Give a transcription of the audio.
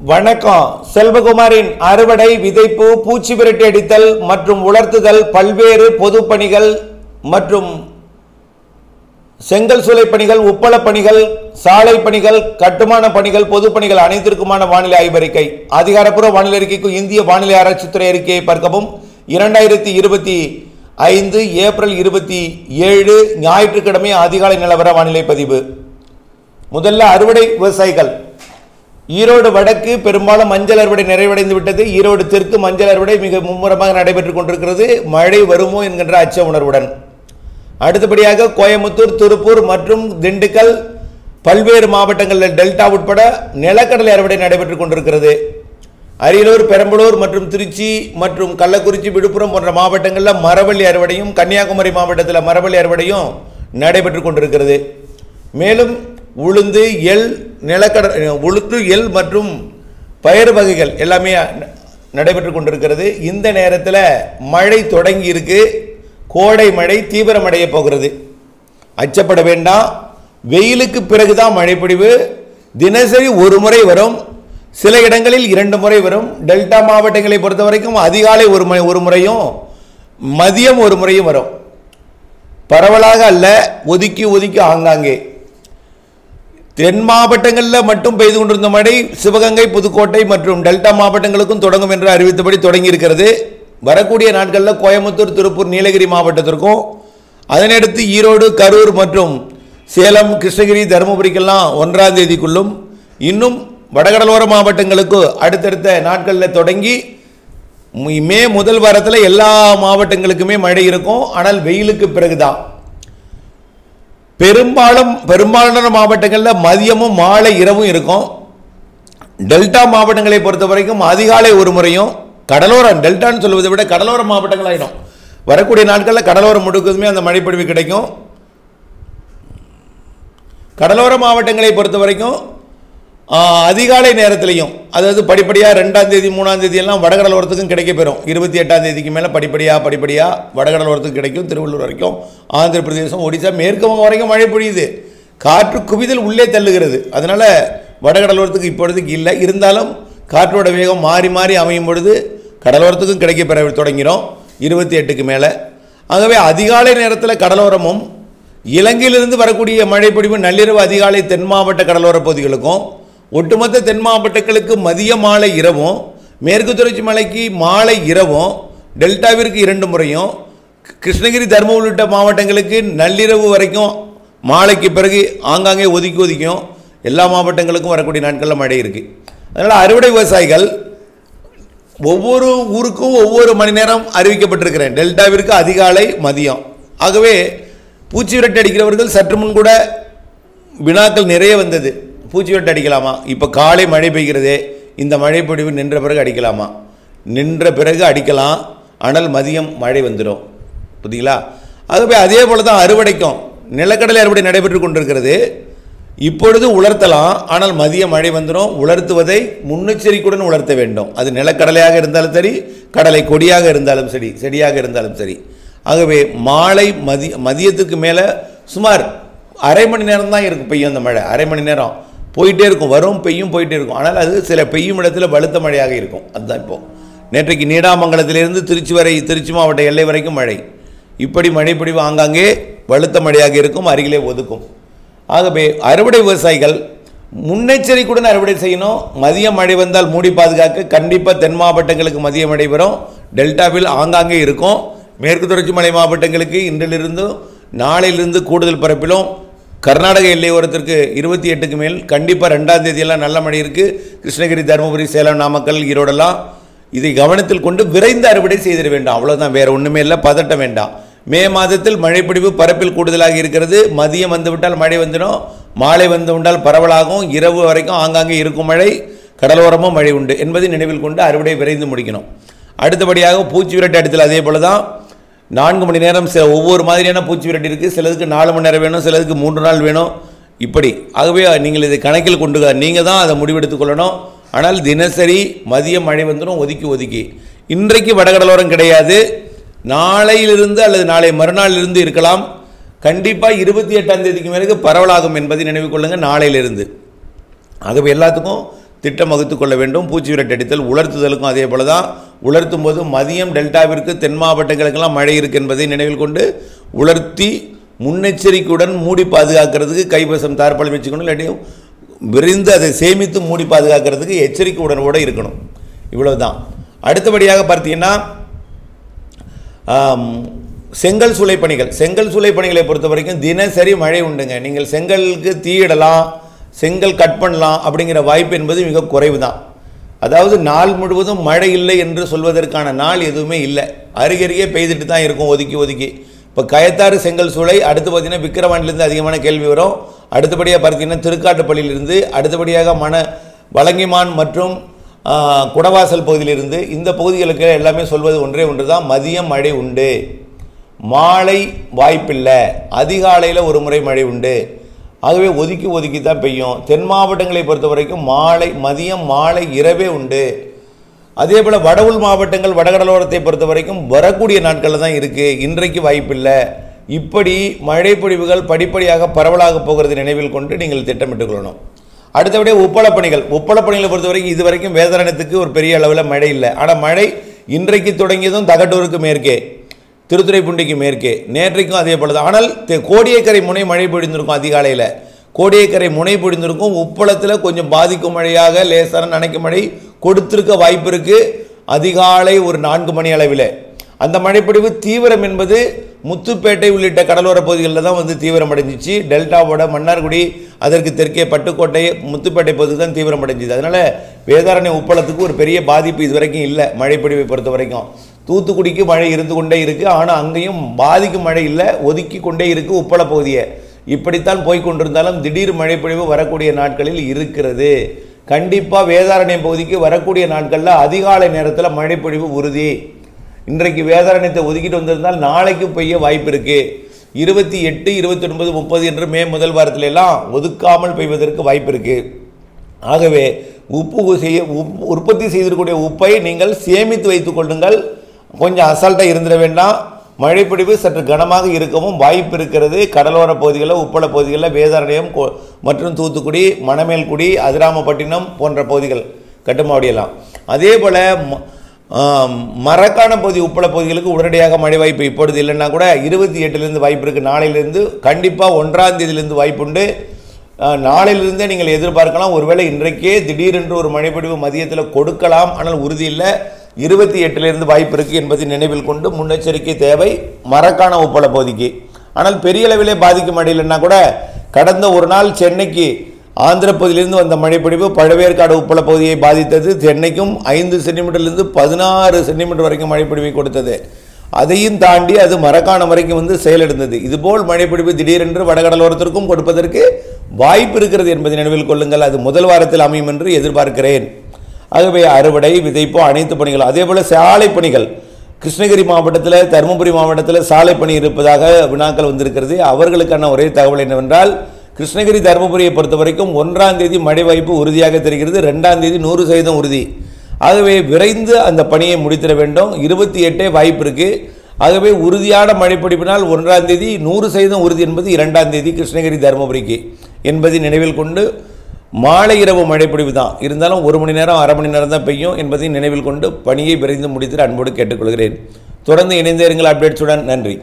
வணக்கம். செல்வகுமாரின் அறுவடை, விதைப்பு, பூச்சி விரட்டி அடித்தல் மற்றும் உலர்த்துதல், பல்வேறு பொதுப்பணிகள் மற்றும் செங்கல் சூளை பணிகள், உப்பள பணிகள், சாலை பணிகள், கட்டுமான பணிகள், பொதுப்பணிகள் அனைத்திற்குமான வானிலை ஆய்வறிக்கை. அதிகாரப்பூர்வ வானிலை அறிக்கைக்கு இந்திய வானிலை ஆராய்ச்சித்துறை அறிக்கையை பார்க்கவும். 2025 ஏப்ரல் 27 ஞாயிற்றுக்கிழமை அதிகாலை நிலவர வானிலை பதிவு. முதல்ல அறுவடை விவசாயிகள். ஈரோடு வடக்கு பெரும்பாலும் மஞ்சள் அறுவடை நிறைவடைந்து விட்டது. ஈரோடு தெற்கு மஞ்சள் அறுவடை மிக மும்முரமாக நடைபெற்றுக் கொண்டிருக்கிறது, மழை வருமோ என்கின்ற அச்ச உணர்வுடன். அடுத்தபடியாக கோயம்புத்தூர், திருப்பூர் மற்றும் திண்டுக்கல் பல்வேறு மாவட்டங்களில் டெல்டா உட்பட நிலக்கடலை அறுவடை நடைபெற்றுக் கொண்டிருக்கிறது. அரியலூர், பெரம்பலூர் மற்றும் திருச்சி மற்றும் கள்ளக்குறிச்சி, விழுப்புரம் போன்ற மாவட்டங்களில் மரவள்ளி அறுவடையும், கன்னியாகுமரி மாவட்டத்தில் மரவள்ளி அறுவடையும் நடைபெற்றுக் கொண்டிருக்கிறது. மேலும் உளுந்து, எள், உளுந்து, எள் மற்றும் பயிர் வகைகள் எல்லாமே நடைபெற்றுக் கொண்டிருக்கிறது. இந்த நேரத்தில் மழை தொடங்கி இருக்கு. கோடை மழை தீவிரமடைய போகிறது. அச்சப்பட வேண்டாம். வெயிலுக்கு பிறகுதான் மழை பொழிவு. தினசரி ஒரு முறை வரும், சில இடங்களில் 2 முறை வரும். டெல்டா மாவட்டங்களை பொறுத்த வரைக்கும் அதிகாலை ஒரு முறையும் மதியம் ஒரு முறையும் வரும். பரவலாக அல்ல, ஒதுக்கி ஒதுக்கி ஆங்காங்கே. தென் மாவட்டங்களில் மட்டும் பெய்து கொண்டிருந்த மழை சிவகங்கை, புதுக்கோட்டை மற்றும் டெல்டா மாவட்டங்களுக்கும் தொடங்கும் என்று அறிவித்தபடி தொடங்கி இருக்கிறது. வரக்கூடிய நாட்களில் கோயம்புத்தூர், திருப்பூர், நீலகிரி மாவட்டத்திற்கும், அதனையடுத்து ஈரோடு, கரூர் மற்றும் சேலம், கிருஷ்ணகிரி, தருமபுரிக்கெல்லாம் 1ஆம் தேதிக்குள்ளும், இன்னும் வடகடலோர மாவட்டங்களுக்கு அடுத்தடுத்த நாட்களில் தொடங்கி மே முதல் வாரத்தில் எல்லா மாவட்டங்களுக்குமே மழை இருக்கும். ஆனால் வெயிலுக்கு பிறகுதான். பெரும்பாலான மாவட்டங்களில் மதியமும் மாலை இரவும் இருக்கும். டெல்டா மாவட்டங்களை பொறுத்த வரைக்கும் அதிகாலை ஒரு முறையும், கடலோர டெல்டான்னு சொல்வதை விட கடலோர மாவட்டங்கள் ஆகிடும். வரக்கூடிய நாட்களில் கடலோரம் முழுவதுமே அந்த மழைப்பொழிவு கிடைக்கும். கடலோர மாவட்டங்களை பொறுத்த வரைக்கும் அதிகாலை நேரத்திலையும், அதாவது படிப்படியாக 2ஆம் தேதி 3ஆம் தேதி எல்லாம் வடகடலோரத்துக்கும் கிடைக்க பெறும். 28ஆம் தேதிக்கு மேலே படிப்படியாக வடகடலோரத்துக்கு கிடைக்கும். திருவள்ளூர் வரைக்கும், ஆந்திர பிரதேசம், ஒடிசா, மேற்கு வங்கம் வரைக்கும் மழை பொழியுது. காற்று குவிதல் உள்ளே தள்ளுகிறது. அதனால் வடகடலோரத்துக்கு இப்பொழுதுக்கு இல்லை. இருந்தாலும் காற்றோட வேகம் மாறி மாறி அமையும் பொழுது கடலோரத்துக்கும் கிடைக்க பெற தொடங்கிறோம் 28க்கு மேலே. ஆகவே அதிகாலை நேரத்தில் கடலோரமும், இலங்கையிலிருந்து வரக்கூடிய மழைப்பொழிவு நள்ளிரவு அதிகாலை தென் மாவட்ட கடலோர பகுதிகளுக்கும், ஒட்டுமொத்த தென் மாவட்டங்களுக்கு மதிய மாலை இரவும், மேற்கு தொடர்ச்சி மலைக்கு மாலை இரவும், டெல்டாவிற்கு 2 முறையும், கிருஷ்ணகிரி, தருமபுரி உள்ளிட்ட மாவட்டங்களுக்கு நள்ளிரவு வரைக்கும் மாலைக்கு பிறகு ஆங்காங்கே ஒதுக்கியும் எல்லா மாவட்டங்களுக்கும் வரக்கூடிய நாட்களில் மழை இருக்குது. அதனால் அறுவடை விவசாயிகள் ஒவ்வொரு ஊருக்கும் ஒவ்வொரு மணி நேரம் அறிவிக்கப்பட்டிருக்கிறேன். டெல்டாவிற்கு அதிகாலை, மதியம். ஆகவே பூச்சி விரட்டி அடிக்கிறவர்கள் சற்று முன் கூட வினாக்கள் நிறைய வந்தது. பூச்சி விரட்டி அடிக்கலாமா? இப்போ காலை மழை பெய்கிறதே, இந்த மழை பொழிவு நின்ற பிறகு அடிக்கலாமா? நின்ற பிறகு அடிக்கலாம், ஆனால் மதியம் மழை வந்துடும். புரியுங்களா? ஆகவே அதே போல தான் அறுவடைக்கும். நிலக்கடலை அறுவடை நடைபெற்று கொண்டிருக்கிறது. இப்பொழுது உலர்த்தலாம், ஆனால் மதிய மழை வந்துடும். உலர்த்துவதை முன்னெச்சரிக்கையுடன் உலர்த்த வேண்டும். அது நிலக்கடலையாக இருந்தாலும் சரி, கடலை கொடியாக இருந்தாலும் சரி, செடியாக இருந்தாலும் சரி. ஆகவே மாலை மதியத்துக்கு மேலே சுமார் அரை மணி நேரம் தான் இருக்கும் பெய்யும். அந்த மழை அரை மணி நேரம் போயிட்டே இருக்கும், வரும், பெய்யும், போயிட்டே இருக்கும். ஆனால் அது சில பெய்யும் இடத்துல பலத்த மழையாக இருக்கும். அதுதான் இப்போது. நேற்றைக்கு நீடாமங்கலத்திலிருந்து திருச்சி மாவட்ட எல்லை வரைக்கும் மழை. இப்படி மழைப்பொழிவு ஆங்காங்கே வலுத்த மழையாக இருக்கும், அருகிலே ஒதுக்கும். ஆகவே அறுவடை விவசாயிகள் முன்னெச்சரிக்கையுடன் அறுவடை செய்யணும். மதிய மழை வந்தால் மூடி பாதுகாக்க கண்டிப்பாக தென் மாவட்டங்களுக்கு மதிய மழை வரும். டெல்டாவில் ஆங்காங்கே இருக்கும். மேற்கு தொடர்ச்சி மலை மாவட்டங்களுக்கு இன்றிலிருந்து நாளையிலிருந்து கூடுதல் பரப்பிலும், கர்நாடக எல்லையோரத்திற்கு 28க்கு மேல் கண்டிப்பாக 2ஆம் தேதியெல்லாம் நல்ல மழை இருக்குது. கிருஷ்ணகிரி, தருமபுரி, சேலம், நாமக்கல், ஈரோடெல்லாம் இதை கவனத்தில் கொண்டு விரைந்து அறுவடை செய்திட வேண்டும். அவ்வளோதான், வேறு ஒன்றுமே இல்லை. பதட்டம் வேண்டாம். மே மாதத்தில் மழைப்பொழிவு பரப்பில் கூடுதலாக இருக்கிறது. மதியம் வந்துவிட்டால் மழை வந்துடும், மாலை வந்துவிட்டால் பரவலாகும், இரவு வரைக்கும் ஆங்காங்கே இருக்கும் மழை, கடலோரமும் மழை உண்டு என்பதை நினைவில் கொண்டு அறுவடை விரைந்து முடிக்கணும். அடுத்தபடியாக பூச்சி விரட்டி அடித்தல் அதே போல தான். 4 மணி நேரம் ஒவ்வொரு மாதிரியான பூச்சி விரட்டி இருக்குது. சிலதுக்கு 4 மணி நேரம் வேணும், சிலதுக்கு 3 நாள் வேணும், இப்படி. ஆகவே நீங்கள் இதை கணக்கில் கொண்டு நீங்கள் தான் அதை முடிவெடுத்துக் கொள்ளணும். ஆனால் தினசரி மதியம் மழை வந்துடும், ஒதுக்கி. இன்றைக்கு வடகடலோரம் கிடையாது, நாளையிலிருந்து அல்லது நாளை மறுநாளிலிருந்து இருக்கலாம். கண்டிப்பாக 28ஆம் தேதிக்கு மேலே பரவலாகும் என்பதை நினைவு கொள்ளுங்கள். நாளையிலிருந்து ஆகவே எல்லாத்துக்கும் திட்டம் வகுத்துக் கொள்ள வேண்டும். பூச்சி விரட்டு அடித்தல், உலர்த்துதலுக்கும் அதே போல தான். உலர்த்தும் போது மதியம் டெல்டாவிற்கு தென் மாவட்டங்களுக்கெல்லாம் மழை இருக்குது என்பதை நினைவில் கொண்டு உலர்த்தி முன்னெச்சரிக்கையுடன் மூடி பாதுகாக்கிறதுக்கு கைவசம் தார்பால் வச்சுக்கணும். இல்லாட்டியும் விரிந்து அதை சேமித்து மூடி பாதுகாக்கிறதுக்கு எச்சரிக்கை உடனோடு இருக்கணும். இவ்வளவுதான். அடுத்தபடியாக பார்த்தீங்கன்னா செங்கல் சூளை பணிகள். செங்கல் சூளை பணிகளை பொறுத்த வரைக்கும் தினசரி மழை உண்டுங்க. நீங்கள் செங்கலுக்கு தீயிடலாம், செங்கல் கட் பண்ணலாம் அப்படிங்கிற வாய்ப்பு என்பது மிக குறைவு தான். அதாவது நாள் முழுவதும் மழை இல்லை என்று சொல்வதற்கான நாள் எதுவுமே இல்லை. அருகருகே பெய்துட்டு தான் இருக்கும் ஒதுக்கி ஒதுக்கி. இப்போ கயத்தாறு செங்கல் சூளை, அடுத்து பார்த்தீங்கன்னா விக்கிரவாண்டிலேருந்து அதிகமான கேள்வி வரும். அடுத்தபடியாக பார்த்தீங்கன்னா திருக்காட்டுப்பள்ளியிலிருந்து, அடுத்தபடியாக வலங்கிமான் மற்றும் குடவாசல் பகுதியிலிருந்து, இந்த பகுதிகளுக்கு எல்லாமே சொல்வது ஒன்றே ஒன்று தான், மதியம் மழை உண்டு, மாலை வாய்ப்பில்லை, அதிகாலையில் ஒரு முறை மழை உண்டு. ஆகவே ஒதுக்கி ஒதுக்கி தான் பெய்யும். தென் மாவட்டங்களை பொறுத்த வரைக்கும் மதியம் மாலை இரவே உண்டு. அதே போல் வட உள் மாவட்டங்கள் வடகடலோரத்தை பொறுத்த வரைக்கும் வரக்கூடிய நாட்களில் தான் இருக்குது, இன்றைக்கு வாய்ப்பில்லை. இப்படி மழை பொழிவுகள் படிப்படியாக பரவலாக போகிறது நினைவில் கொண்டு நீங்கள் திட்டமிட்டுக் கொள்ளணும். அடுத்தபடியாக உப்பளப்பணிகள். உப்பளப்பணிகளை பொறுத்த வரைக்கும் இதுவரைக்கும் வேதாரண்யத்துக்கு ஒரு பெரிய அளவில் மழை இல்லை. ஆனால் மழை இன்றைக்கு தொடங்கியதும் தகட்டூருக்கு மேற்கே, திருத்துறைப்பூண்டிக்கு மேற்கே, நேற்றைக்கும் அதே போல தான். ஆனால் கோடியக்கரை முனை மழை பொழிந்திருக்கும். அதிகாலையில் கோடியக்கரை முனை பொழிந்திருக்கும். உப்பளத்தில் கொஞ்சம் பாதிக்கும் மழையாக லேசான நனைக்கும் மழை கொடுத்திருக்க வாய்ப்பு இருக்குது. அதிகாலை ஒரு 4 மணி அளவில் அந்த மழைப்பொழிவு தீவிரம் என்பது முத்துப்பேட்டை உள்ளிட்ட கடலோர பகுதிகளில் தான் வந்து தீவிரம் அடைஞ்சிச்சு. டெல்டாவோட மன்னார்குடி, அதற்கு தெற்கே பட்டுக்கோட்டை, முத்துப்பேட்டை பகுதி தான் தீவிரம் அடைஞ்சிது. அதனால் வேதாரண்ய உப்பளத்துக்கு ஒரு பெரிய பாதிப்பு இதுவரைக்கும் இல்லை. மழைப்பொழிவை பொறுத்த வரைக்கும் தூத்துக்குடிக்கு மழை இருந்து கொண்டே இருக்குது. ஆனால் அங்கேயும் பாதிக்கும் மழை இல்லை, ஒதுக்கி கொண்டே இருக்குது உப்பள பகுதியை. இப்படித்தான் போய்கொண்டிருந்தாலும் திடீர் மழைப்பொழிவு வரக்கூடிய நாட்களில் இருக்கிறது. கண்டிப்பாக வேதாரண்யம் பகுதிக்கு வரக்கூடிய நாட்களில் அதிகாலை நேரத்தில் மழைப்பொழிவு உறுதி. இன்றைக்கு வேதாரண்யத்தை ஒதுக்கிட்டு வந்திருந்தால் நாளைக்கு பெய்ய வாய்ப்பு இருக்குது. 28, 29, 30 என்று மே முதல் வாரத்தில் எல்லாம் ஒதுக்காமல் பெய்வதற்கு வாய்ப்பு இருக்குது. ஆகவே உற்பத்தி செய்திருக்கக்கூடிய உப்பை நீங்கள் சேமித்து வைத்துக் கொள்ளுங்கள். கொஞ்சம் அசால்ட்டாக இருந்துட வேண்டாம். மழைப்பொழிவு சற்று கனமாக இருக்கவும் வாய்ப்பு இருக்கிறது. கடலோர பகுதிகளில், உப்பள பகுதிகளில், வேதாரண்யம் மற்றும் தூத்துக்குடி, மணமேல்குடி, அதிராமப்பட்டினம் போன்ற பகுதிகள், கட்டுமாவடியெல்லாம். அதே போல் மரக்கான பகுதி உப்பள பகுதிகளுக்கு உடனடியாக மழை வாய்ப்பு இப்பொழுது இல்லைன்னா கூட 28லேருந்து வாய்ப்பு இருக்குது. நாளையிலிருந்து கண்டிப்பாக 1ஆம் தேதியிலிருந்து வாய்ப்புண்டு. நாளையிலிருந்தே நீங்கள் எதிர்பார்க்கலாம். ஒருவேளை இன்றைக்கே திடீரென்று ஒரு மழைப்பொழிவு மதியத்தில் கொடுக்கலாம், ஆனால் உறுதி இல்லை. 28லேருந்து வாய்ப்பு இருக்குது என்பதை நினைவில் கொண்டு முன்னெச்சரிக்கை தேவை மரக்கான உப்பள பகுதிக்கு. ஆனால் பெரிய அளவிலே பாதிக்கும் மழை இல்லைன்னா கூட கடந்த ஒரு நாள் சென்னைக்கு ஆந்திர பகுதியிலிருந்து வந்த மழைப்பொழிவு பழவேற்காடு உப்பள பகுதியை பாதித்தது. சென்னைக்கும் 5 சென்டிமீட்டர்லேருந்து 16 சென்டிமீட்டர் வரைக்கும் மழைப்பொழிவை கொடுத்தது. அதையும் தாண்டி அது மரக்காணம் வரைக்கும் வந்து செயலிழந்தது. இதுபோல் மழைப்பொழிவு திடீரென்று வடகடலோரத்திற்கும் கொடுப்பதற்கு வாய்ப்பு இருக்கிறது என்பதை நினைவில் கொள்ளுங்கள். அது முதல் வாரத்தில் அமையும் என்று எதிர்பார்க்கிறேன். ஆகவே அறுவடை, விதைப்பு, அனைத்து பணிகளும். அதே போல் சாலை பணிகள். கிருஷ்ணகிரி மாவட்டத்தில், தருமபுரி மாவட்டத்தில் சாலை பணி இருப்பதாக வினாக்கள் வந்திருக்கிறது. அவர்களுக்கான ஒரே தகவல் என்னவென்றால், கிருஷ்ணகிரி தருமபுரியை பொறுத்த வரைக்கும் 1ஆம் தேதி மழை வாய்ப்பு உறுதியாக தெரிகிறது. 2ஆம் தேதி 100% உறுதி. ஆகவே விரைந்து அந்த பணியை முடித்திட வேண்டும். 28 வாய்ப்பு இருக்குது. ஆகவே உறுதியான மழைப்பொழிவினால் 1ஆம் தேதி 100% உறுதி என்பது 2ஆம் தேதி கிருஷ்ணகிரி தருமபுரிக்கு என்பதை நினைவில் கொண்டு மாலை இரவு மழைப்பொழிவு தான் இருந்தாலும் 1 மணி நேரம் 1/2 மணி நேரம் தான் பெய்யும் என்பதை நினைவில் கொண்டு பணியை விரைந்து முடித்து அன்போடு கேட்டுக்கொள்கிறேன். தொடர்ந்து இணைந்தே இருங்கள் அப்டேட்ஸுடன். நன்றி.